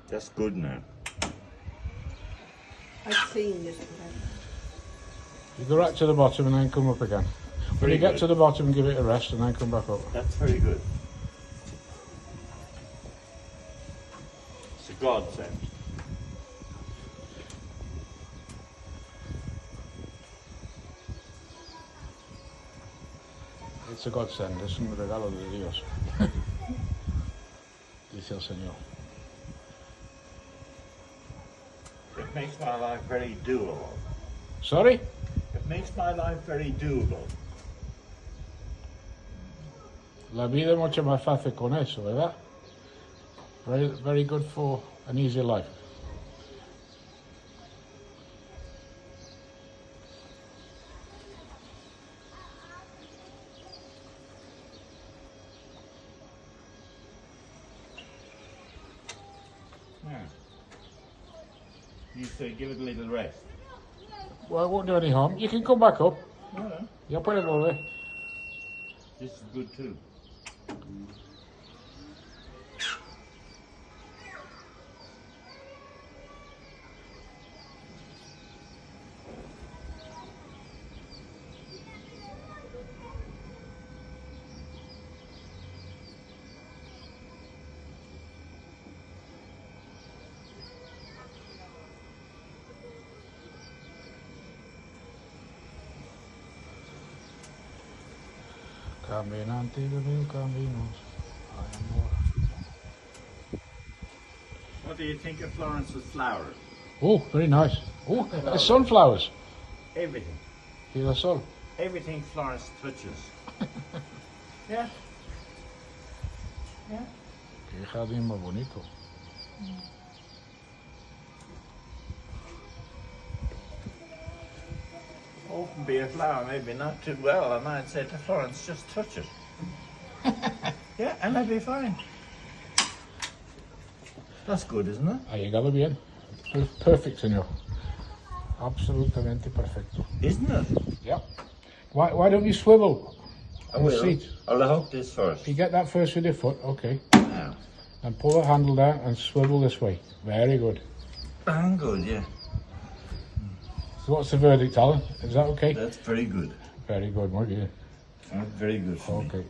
That's good now. I've seen this before. You go right to the bottom and then come up again. When you get good. to the bottom, give it a rest and then come back up. That's very good. It's a godsend. It's a godsend, es un regalo de Dios. Dice el Señor. It makes my life very doable. Sorry? It makes my life very doable. La vida es mucho más fácil con eso, ¿verdad? Very, very good for an easy life. Yeah. You say give it a little rest. Well, it won't do any harm. You can come back up. No. Ya puedes volver. This is good too. Caminante de mil caminos. I am more. What do you think of Florence's flowers? Oh, very nice. Oh, the sunflowers. Everything. Girasol. Everything Florence touches. Yeah. Yeah. Qué jardín más bonito. Open be a flower, maybe not too well. I might say to Florence, just touch it. Yeah, and I'd be fine. That's good, isn't it? Ha llegado bien. Perfect, señor. Absolutamente perfecto. Isn't it? Yeah. Why don't you swivel I on the will. seat? I'll hook this first. You get that first with your foot, okay. Now. And pull the handle down and swivel this way. Very good. Bang good, yeah. So what's the verdict, Alan? Is that okay? That's very good. Very good, muy bien. Very good for me. Okay.